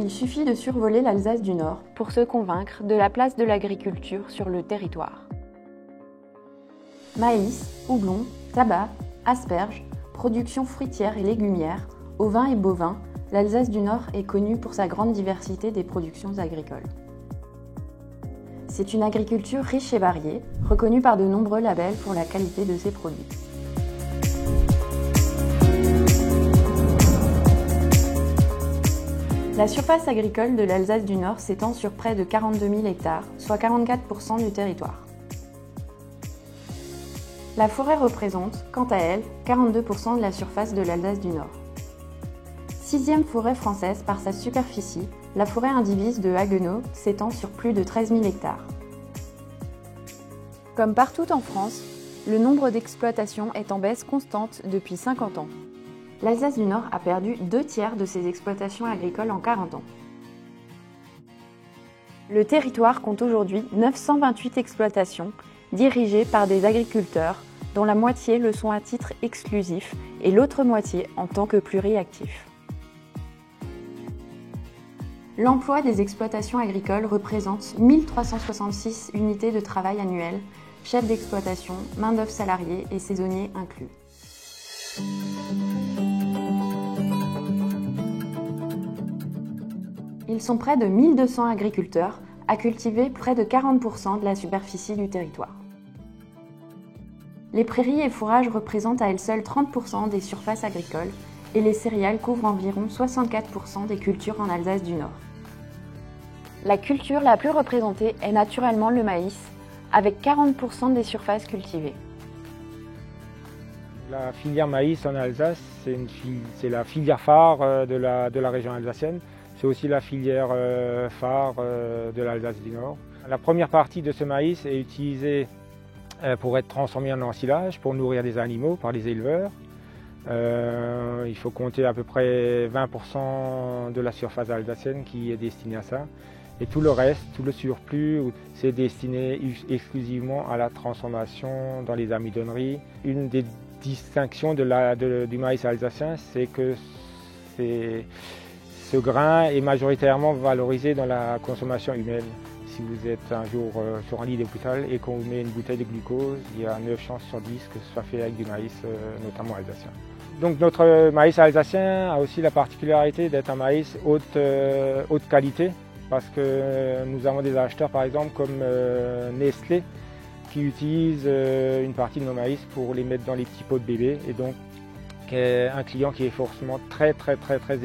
Il suffit de survoler l'Alsace du Nord pour se convaincre de la place de l'agriculture sur le territoire. Maïs, houblon, tabac, asperges, production fruitière et légumière, ovins et bovins, l'Alsace du Nord est connue pour sa grande diversité des productions agricoles. C'est une agriculture riche et variée, reconnue par de nombreux labels pour la qualité de ses produits. La surface agricole de l'Alsace du Nord s'étend sur près de 42 000 hectares, soit 44% du territoire. La forêt représente, quant à elle, 42% de la surface de l'Alsace du Nord. Sixième forêt française par sa superficie, la forêt indivise de Haguenau s'étend sur plus de 13 000 hectares. Comme partout en France, le nombre d'exploitations est en baisse constante depuis 50 ans. L'Alsace du Nord a perdu 2/3 de ses exploitations agricoles en 40 ans. Le territoire compte aujourd'hui 928 exploitations dirigées par des agriculteurs, dont la moitié le sont à titre exclusif et l'autre moitié en tant que pluriactifs. L'emploi des exploitations agricoles représente 1366 unités de travail annuelles, chefs d'exploitation, main-d'œuvre salariée et saisonniers inclus. Ils sont près de 1200 agriculteurs à cultiver près de 40% de la superficie du territoire. Les prairies et fourrages représentent à elles seules 30% des surfaces agricoles et les céréales couvrent environ 64% des cultures en Alsace du Nord. La culture la plus représentée est naturellement le maïs, avec 40% des surfaces cultivées. La filière maïs en Alsace, c'est la filière phare de la région alsacienne. C'est aussi la filière phare de l'Alsace du Nord. La première partie de ce maïs est utilisée pour être transformé en ensilage, pour nourrir des animaux par les éleveurs. Il faut compter à peu près 20% de la surface alsacienne qui est destinée à ça. Et tout le reste, tout le surplus, c'est destiné exclusivement à la transformation dans les amidonneries. Une des distinctions du maïs alsacien, c'est que ce grain est majoritairement valorisé dans la consommation humaine. Si vous êtes un jour sur un lit d'hôpital et qu'on vous met une bouteille de glucose, il y a 9 chances sur 10 que ce soit fait avec du maïs, notamment alsacien. Donc notre maïs alsacien a aussi la particularité d'être un maïs haute qualité, parce que nous avons des acheteurs par exemple comme Nestlé qui utilisent une partie de nos maïs pour les mettre dans les petits pots de bébé, et donc un client qui est forcément très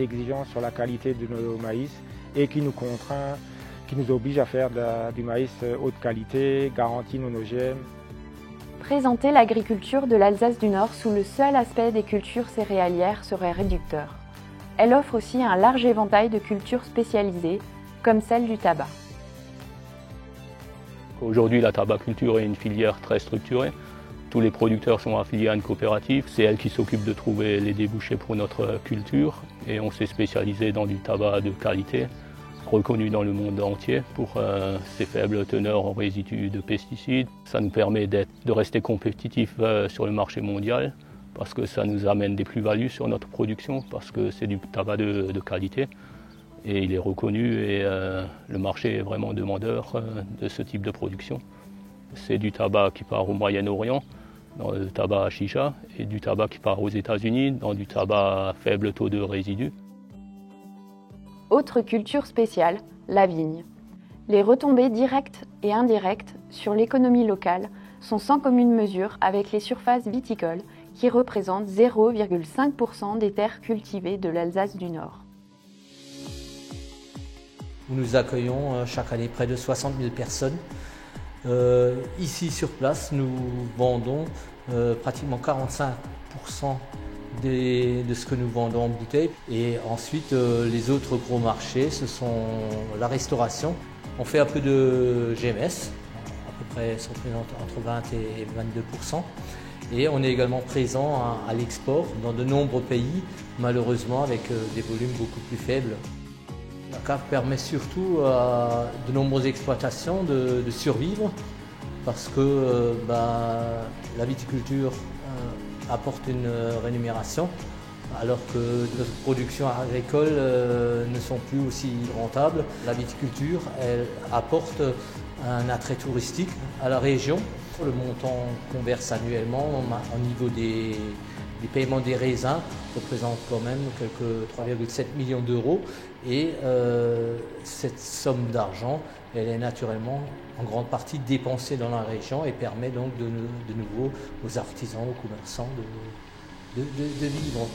exigeant sur la qualité de nos maïs et qui nous contraint, qui nous oblige à faire du maïs haute qualité, garanti non OGM. Présenter l'agriculture de l'Alsace du Nord sous le seul aspect des cultures céréalières serait réducteur. Elle offre aussi un large éventail de cultures spécialisées, comme celle du tabac. Aujourd'hui, la tabaculture est une filière très structurée. Tous les producteurs sont affiliés à une coopérative. C'est elle qui s'occupe de trouver les débouchés pour notre culture. Et on s'est spécialisé dans du tabac de qualité, reconnu dans le monde entier pour ses faibles teneurs en résidus de pesticides. Ça nous permet de rester compétitifs sur le marché mondial, parce que ça nous amène des plus-values sur notre production, parce que c'est du tabac de qualité. Et il est reconnu et le marché est vraiment demandeur de ce type de production. C'est du tabac qui part au Moyen-Orient, dans le tabac chicha, et du tabac qui part aux États-Unis, dans du tabac à faible taux de résidus. Autre culture spéciale, la vigne. Les retombées directes et indirectes sur l'économie locale sont sans commune mesure avec les surfaces viticoles qui représentent 0,5% des terres cultivées de l'Alsace du Nord. Nous accueillons chaque année près de 60 000 personnes. Ici sur place, nous vendons pratiquement 45% de ce que nous vendons en bouteille. Et ensuite, les autres gros marchés, ce sont la restauration. On fait un peu de GMS, à peu près, ça représente entre 20 et 22%. Et on est également présent à l'export dans de nombreux pays, malheureusement avec des volumes beaucoup plus faibles. La cave permet surtout à de nombreuses exploitations de survivre, parce que la viticulture apporte une rémunération alors que nos productions agricoles ne sont plus aussi rentables. La viticulture, elle apporte un attrait touristique à la région. Le montant qu'on verse annuellement au niveau des paiements des raisins représente quand même quelques 3,7 millions d'euros et cette somme d'argent, elle est naturellement en grande partie dépensée dans la région et permet donc de nouveau aux artisans, aux commerçants de vivre.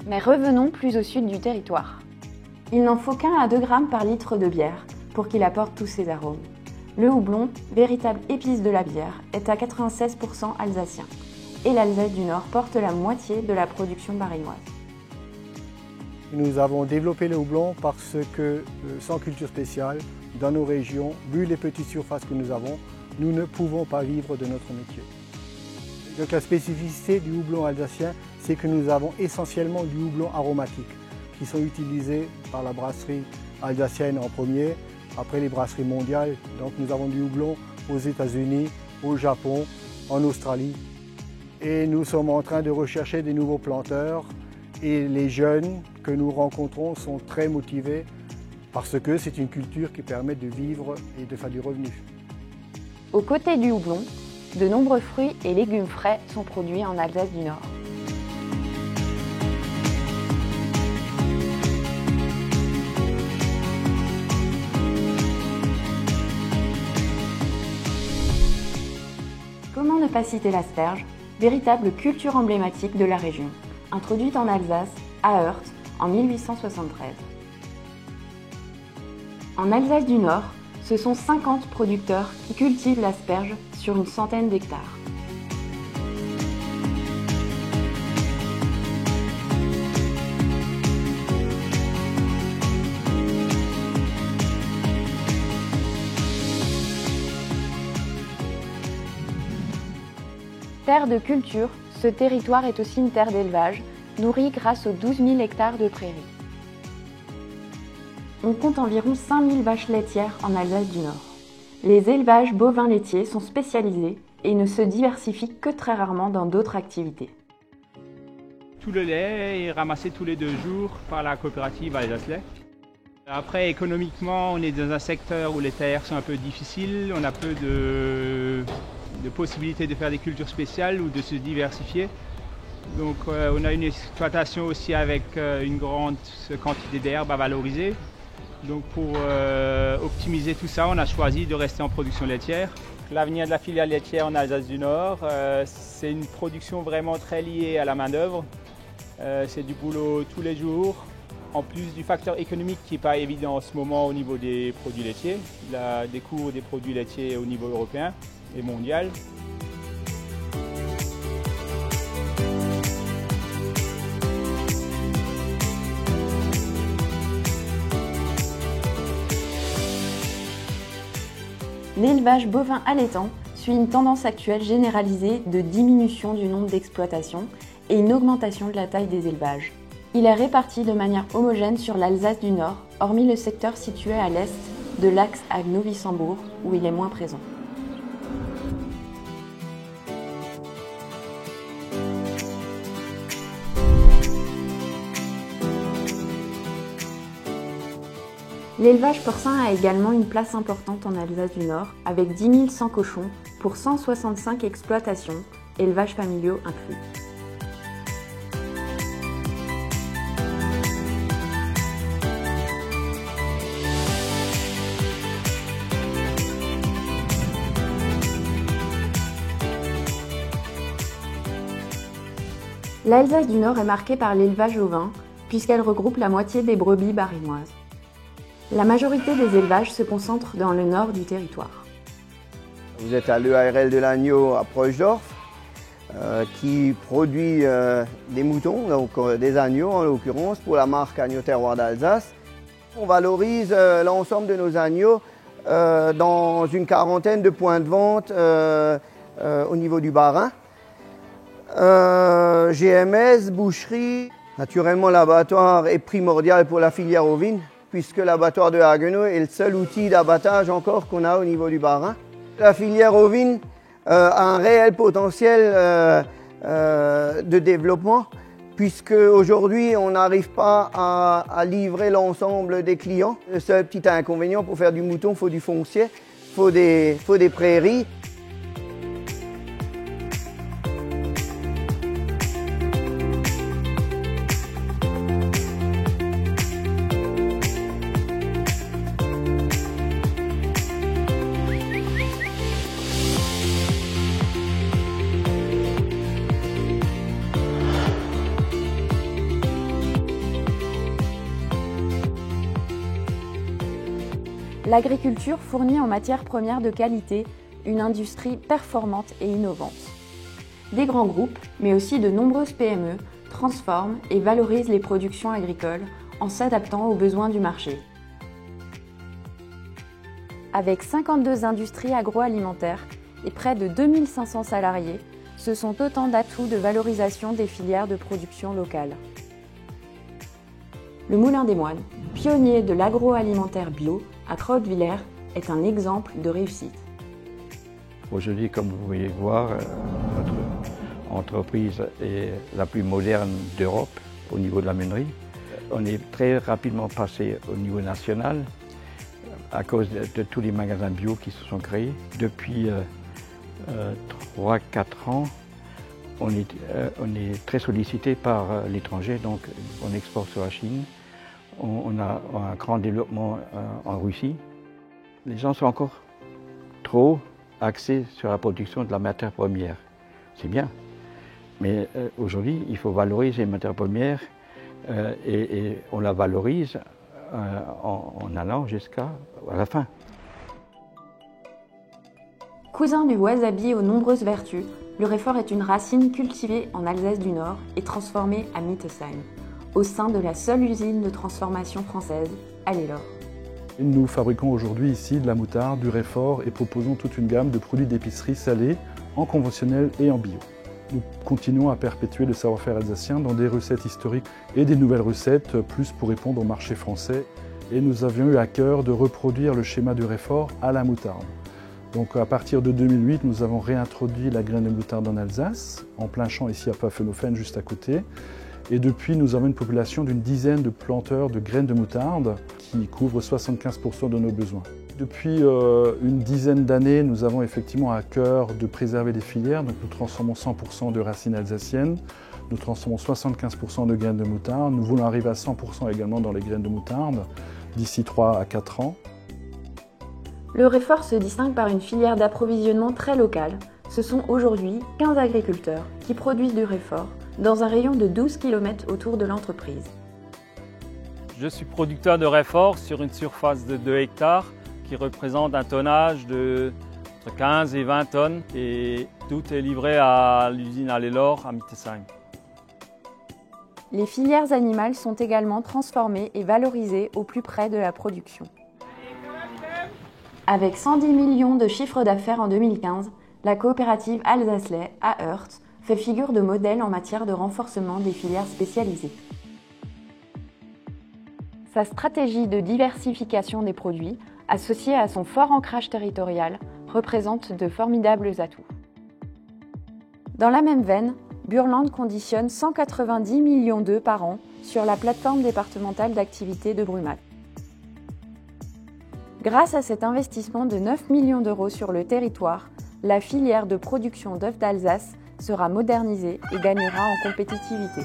Mais revenons plus au sud du territoire. Il n'en faut qu'1 à 2 grammes par litre de bière pour qu'il apporte tous ses arômes. Le houblon, véritable épice de la bière, est à 96% alsacien. Et l'Alsace du Nord porte la moitié de la production barinoise. Nous avons développé le houblon parce que, sans culture spéciale, dans nos régions, vu les petites surfaces que nous avons, nous ne pouvons pas vivre de notre métier. Donc la spécificité du houblon alsacien, c'est que nous avons essentiellement du houblon aromatique, qui sont utilisés par la brasserie alsacienne en premier, après les brasseries mondiales. Donc nous avons du houblon aux États-Unis, au Japon, en Australie. Et nous sommes en train de rechercher des nouveaux planteurs. Et les jeunes que nous rencontrons sont très motivés parce que c'est une culture qui permet de vivre et de faire du revenu. Aux côtés du houblon, de nombreux fruits et légumes frais sont produits en Alsace du Nord. Comment ne pas citer l'asperge, véritable culture emblématique de la région, introduite en Alsace, à Heurt, en 1873. En Alsace du Nord, ce sont 50 producteurs qui cultivent l'asperge sur une centaine d'hectares. Terre de culture, ce territoire est aussi une terre d'élevage, nourrie grâce aux 12 000 hectares de prairies. On compte environ 5 000 vaches laitières en Alsace du Nord. Les élevages bovins laitiers sont spécialisés et ne se diversifient que très rarement dans d'autres activités. Tout le lait est ramassé tous les 2 jours par la coopérative Alsace Lait. Après, économiquement, on est dans un secteur où les terres sont un peu difficiles, on a peu de possibilités de faire des cultures spéciales ou de se diversifier. Donc on a une exploitation aussi avec une grande quantité d'herbes à valoriser. Donc pour optimiser tout ça, on a choisi de rester en production laitière. L'avenir de la filière laitière en Alsace du Nord, c'est une production vraiment très liée à la main-d'œuvre. C'est du boulot tous les jours, en plus du facteur économique qui n'est pas évident en ce moment au niveau des produits laitiers. La découvre des produits laitiers au niveau européen et mondial. L'élevage bovin allaitant suit une tendance actuelle généralisée de diminution du nombre d'exploitations et une augmentation de la taille des élevages. Il est réparti de manière homogène sur l'Alsace du Nord, hormis le secteur situé à l'est de l'axe à Novi-Sembourg, où il est moins présent. L'élevage porcin a également une place importante en Alsace du Nord, avec 10 100 cochons pour 165 exploitations, élevages familiaux inclus. L'Alsace du Nord est marquée par l'élevage ovin, puisqu'elle regroupe la moitié des brebis barinoises. La majorité des élevages se concentrent dans le nord du territoire. Vous êtes à l'EARL de l'Agneau à Proche-d'Orf, qui produit des moutons, donc des agneaux en l'occurrence, pour la marque Agneau Terroir d'Alsace. On valorise l'ensemble de nos agneaux dans une quarantaine de points de vente au niveau du Bas-Rhin. GMS, boucherie. Naturellement, l'abattoir est primordial pour la filière ovine, puisque l'abattoir de Haguenau est le seul outil d'abattage encore qu'on a au niveau du Bas-Rhin. La filière ovine a un réel potentiel de développement, puisque aujourd'hui on n'arrive pas à livrer l'ensemble des clients. Le seul petit inconvénient, pour faire du mouton, il faut du foncier, il faut des prairies. L'agriculture fournit en matières premières de qualité une industrie performante et innovante. Des grands groupes, mais aussi de nombreuses PME, transforment et valorisent les productions agricoles en s'adaptant aux besoins du marché. Avec 52 industries agroalimentaires et près de 2500 salariés, ce sont autant d'atouts de valorisation des filières de production locale. Le Moulin des Moines, pionnier de l'agroalimentaire bio à Crottvillers, est un exemple de réussite. Aujourd'hui, comme vous pouvez voir, notre entreprise est la plus moderne d'Europe au niveau de la meunerie. On est très rapidement passé au niveau national à cause de tous les magasins bio qui se sont créés. Depuis 3-4 ans, on est très sollicité par l'étranger, donc on exporte sur la Chine. On a un grand développement en Russie. Les gens sont encore trop axés sur la production de la matière première. C'est bien, mais aujourd'hui, il faut valoriser les matières premières et on la valorise en allant jusqu'à la fin. Cousin du wasabi aux nombreuses vertus, le Réfort est une racine cultivée en Alsace du Nord et transformée à Mittesheim, au sein de la seule usine de transformation française, Allelor. Nous fabriquons aujourd'hui ici de la moutarde, du Réfort et proposons toute une gamme de produits d'épicerie salés en conventionnel et en bio. Nous continuons à perpétuer le savoir-faire alsacien dans des recettes historiques et des nouvelles recettes, plus pour répondre au marché français. Et nous avions eu à cœur de reproduire le schéma du Réfort à la moutarde. Donc à partir de 2008, nous avons réintroduit la graine de moutarde en Alsace, en plein champ ici à Pfaffenhofen, juste à côté. Et depuis, nous avons une population d'une dizaine de planteurs de graines de moutarde qui couvrent 75% de nos besoins. Depuis une dizaine d'années, nous avons effectivement à cœur de préserver les filières. Donc nous transformons 100% de racines alsaciennes, nous transformons 75% de graines de moutarde. Nous voulons arriver à 100% également dans les graines de moutarde d'ici 3 à 4 ans. Le Réfort se distingue par une filière d'approvisionnement très locale. Ce sont aujourd'hui 15 agriculteurs qui produisent du Réfort dans un rayon de 12 km autour de l'entreprise. Je suis producteur de Réfort sur une surface de 2 hectares qui représente un tonnage de entre 15 et 20 tonnes et tout est livré à l'usine Allelor à Mittesheim. Les filières animales sont également transformées et valorisées au plus près de la production. Avec 110 millions de chiffre d'affaires en 2015, la coopérative Alsace-Lait, à Heurt, fait figure de modèle en matière de renforcement des filières spécialisées. Sa stratégie de diversification des produits, associée à son fort ancrage territorial, représente de formidables atouts. Dans la même veine, Burland conditionne 190 millions d'œufs par an sur la plateforme départementale d'activité de Brumath. Grâce à cet investissement de 9 millions d'euros sur le territoire, la filière de production d'œufs d'Alsace sera modernisée et gagnera en compétitivité.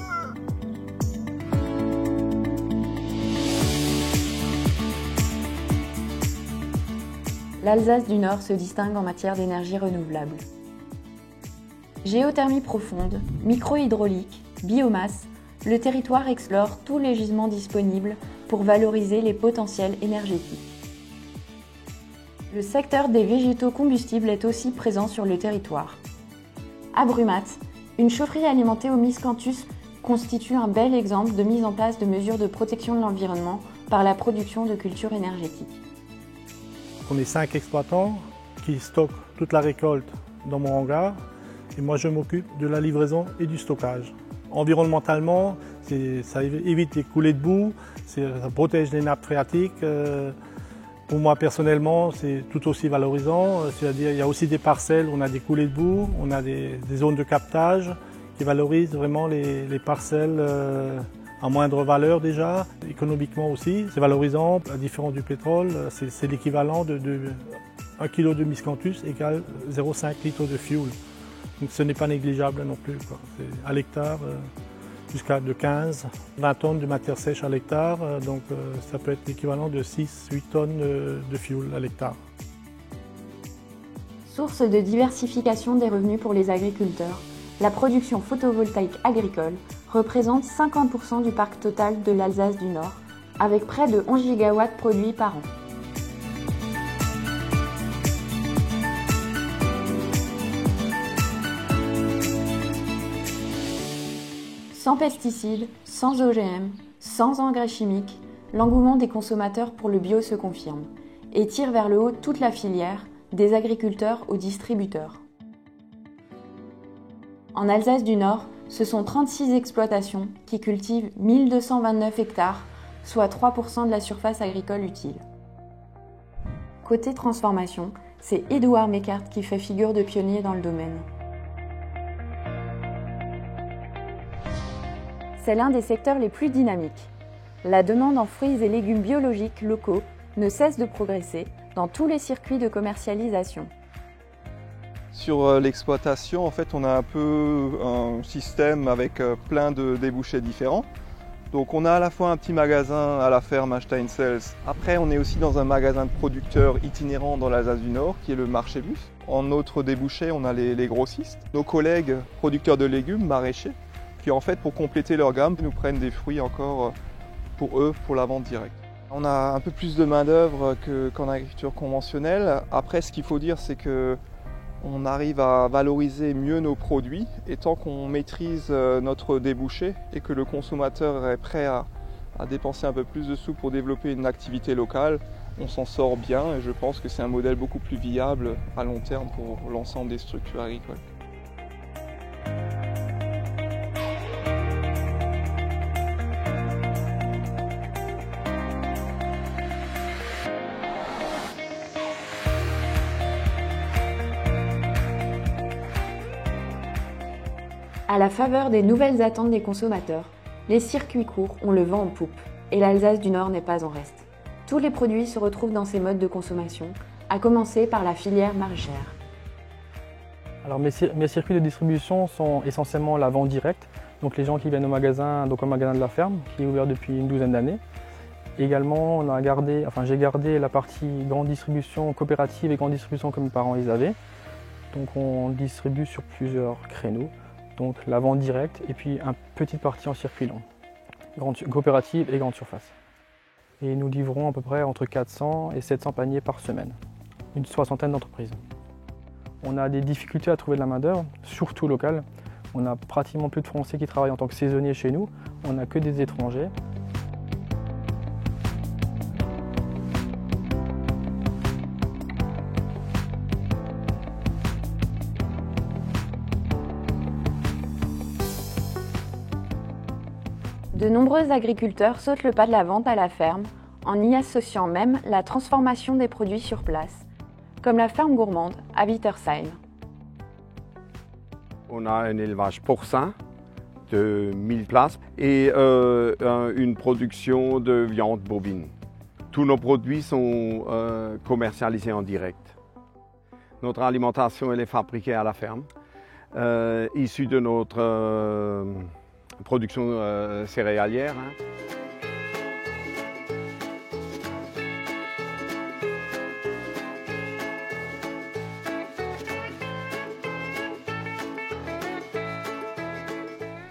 L'Alsace du Nord se distingue en matière d'énergie renouvelable. Géothermie profonde, micro-hydraulique, biomasse, le territoire explore tous les gisements disponibles pour valoriser les potentiels énergétiques. Le secteur des végétaux combustibles est aussi présent sur le territoire. À Brumath, une chaufferie alimentée au miscanthus constitue un bel exemple de mise en place de mesures de protection de l'environnement par la production de cultures énergétiques. On est 5 exploitants qui stockent toute la récolte dans mon hangar et moi je m'occupe de la livraison et du stockage. Environnementalement, ça évite les coulées de boue, ça protège les nappes phréatiques. Pour moi personnellement, c'est tout aussi valorisant, c'est-à-dire il y a aussi des parcelles où on a des coulées de boue, on a des zones de captage qui valorise vraiment les parcelles à moindre valeur déjà, économiquement aussi. C'est valorisant, à différence du pétrole, c'est l'équivalent de 1 kg de miscanthus égale 0,5 litres de fuel. Donc ce n'est pas négligeable non plus, quoi. À l'hectare, jusqu'à de 15, 20 tonnes de matière sèche à l'hectare, donc ça peut être l'équivalent de 6-8 tonnes de fuel à l'hectare. Source de diversification des revenus pour les agriculteurs, la production photovoltaïque agricole représente 50% du parc total de l'Alsace du Nord, avec près de 11 gigawatts produits par an. Sans pesticides, sans OGM, sans engrais chimiques, l'engouement des consommateurs pour le bio se confirme et tire vers le haut toute la filière, des agriculteurs aux distributeurs. En Alsace du Nord, ce sont 36 exploitations qui cultivent 1229 hectares, soit 3% de la surface agricole utile. Côté transformation, c'est Édouard Meckart qui fait figure de pionnier dans le domaine. C'est l'un des secteurs les plus dynamiques. La demande en fruits et légumes biologiques locaux ne cesse de progresser dans tous les circuits de commercialisation. Sur l'exploitation, en fait, on a un peu un système avec plein de débouchés différents. Donc on a à la fois un petit magasin à la ferme à Steinselz. Après, on est aussi dans un magasin de producteurs itinérants dans l'Alsace du Nord, qui est le marché bus. En autre débouché, on a les grossistes. Nos collègues producteurs de légumes, maraîchers, qui en fait, pour compléter leur gamme, nous prennent des fruits encore pour eux, pour la vente directe. On a un peu plus de main-d'œuvre qu'en agriculture conventionnelle. Après, ce qu'il faut dire, c'est qu'on arrive à valoriser mieux nos produits et tant qu'on maîtrise notre débouché et que le consommateur est prêt à dépenser un peu plus de sous pour développer une activité locale, on s'en sort bien et je pense que c'est un modèle beaucoup plus viable à long terme pour l'ensemble des structures agricoles. À la faveur des nouvelles attentes des consommateurs, les circuits courts ont le vent en poupe et l'Alsace du Nord n'est pas en reste. Tous les produits se retrouvent dans ces modes de consommation, à commencer par la filière maraîchère. Alors mes circuits de distribution sont essentiellement la vente directe, donc les gens qui viennent au magasin, donc au magasin de la ferme, qui est ouvert depuis une douzaine d'années. Également, j'ai gardé la partie grande distribution coopérative et grande distribution que mes parents ils avaient. Donc on distribue sur plusieurs créneaux. Donc la vente directe et puis une petite partie en circuit long, coopérative et grande surface. Et nous livrons à peu près entre 400 et 700 paniers par semaine, une soixantaine d'entreprises. On a des difficultés à trouver de la main-d'œuvre, surtout locale. On n'a pratiquement plus de Français qui travaillent en tant que saisonniers chez nous, on n'a que des étrangers. De nombreux agriculteurs sautent le pas de la vente à la ferme en y associant même la transformation des produits sur place, comme la ferme gourmande à Wittersheim. On a un élevage porcin de 1000 places et une production de viande bovine. Tous nos produits sont commercialisés en direct. Notre alimentation elle est fabriquée à la ferme, issue de notre production céréalière.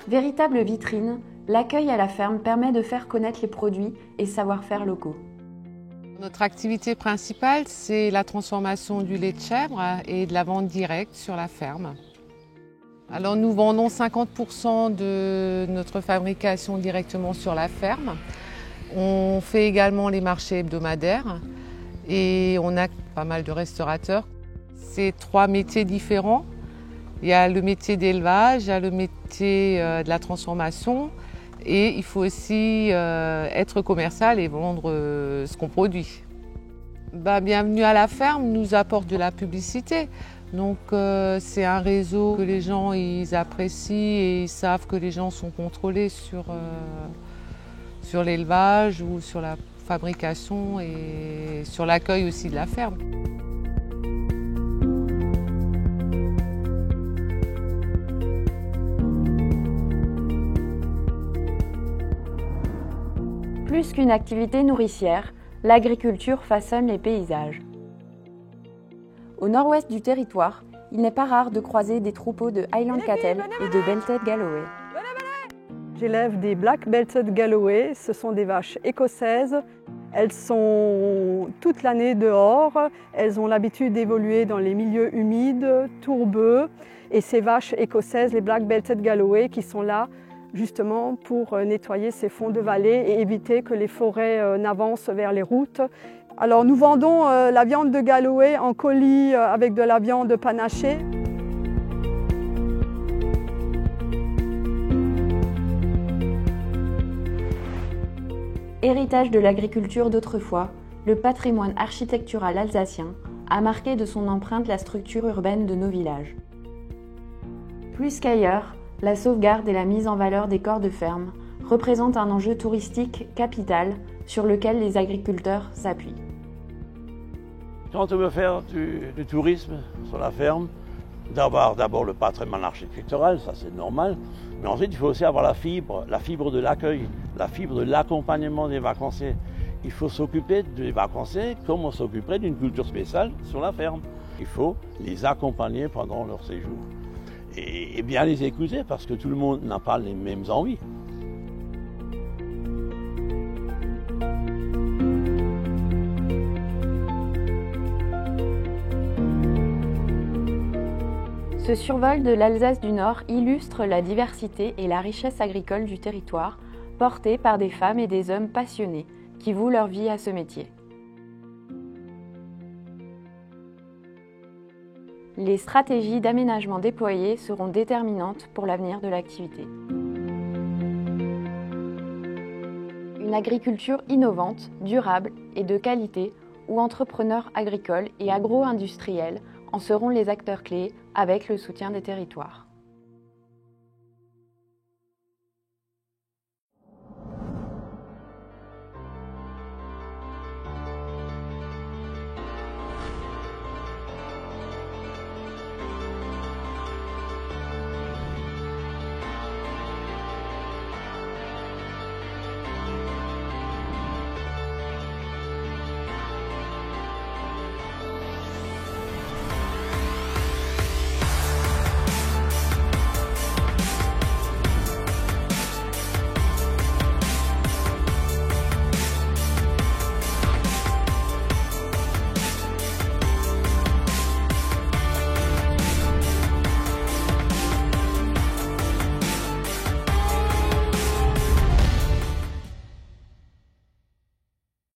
Véritable vitrine, l'accueil à la ferme permet de faire connaître les produits et savoir-faire locaux. Notre activité principale, c'est la transformation du lait de chèvre et de la vente directe sur la ferme. Alors nous vendons 50% de notre fabrication directement sur la ferme. On fait également les marchés hebdomadaires et on a pas mal de restaurateurs. C'est 3 métiers différents. Il y a le métier d'élevage, il y a le métier de la transformation et il faut aussi être commercial et vendre ce qu'on produit. Bienvenue à la ferme nous apporte de la publicité. Donc c'est un réseau que les gens ils apprécient et ils savent que les gens sont contrôlés sur l'élevage ou sur la fabrication et sur l'accueil aussi de la ferme. Plus qu'une activité nourricière, l'agriculture façonne les paysages. Au nord-ouest du territoire, il n'est pas rare de croiser des troupeaux de Highland Cattle et de Belted Galloway. J'élève des Black Belted Galloway, ce sont des vaches écossaises. Elles sont toute l'année dehors, elles ont l'habitude d'évoluer dans les milieux humides, tourbeux. Et ces vaches écossaises, les Black Belted Galloway, qui sont là justement pour nettoyer ces fonds de vallée et éviter que les forêts n'avancent vers les routes. Alors nous vendons la viande de Galloway en colis avec de la viande panachée. Héritage de l'agriculture d'autrefois, le patrimoine architectural alsacien a marqué de son empreinte la structure urbaine de nos villages. Plus qu'ailleurs, la sauvegarde et la mise en valeur des corps de ferme représentent un enjeu touristique capital sur lequel les agriculteurs s'appuient. Quand on veut faire du tourisme sur la ferme, d'abord le patrimoine architectural, ça c'est normal, mais ensuite il faut aussi avoir la fibre de l'accueil, la fibre de l'accompagnement des vacanciers. Il faut s'occuper des vacanciers comme on s'occuperait d'une culture spéciale sur la ferme. Il faut les accompagner pendant leur séjour et bien les écouter parce que tout le monde n'a pas les mêmes envies. Ce survol de l'Alsace du Nord illustre la diversité et la richesse agricole du territoire, portée par des femmes et des hommes passionnés qui vouent leur vie à ce métier. Les stratégies d'aménagement déployées seront déterminantes pour l'avenir de l'activité. Une agriculture innovante, durable et de qualité où entrepreneurs agricoles et agro-industriels en seront les acteurs clés avec le soutien des territoires.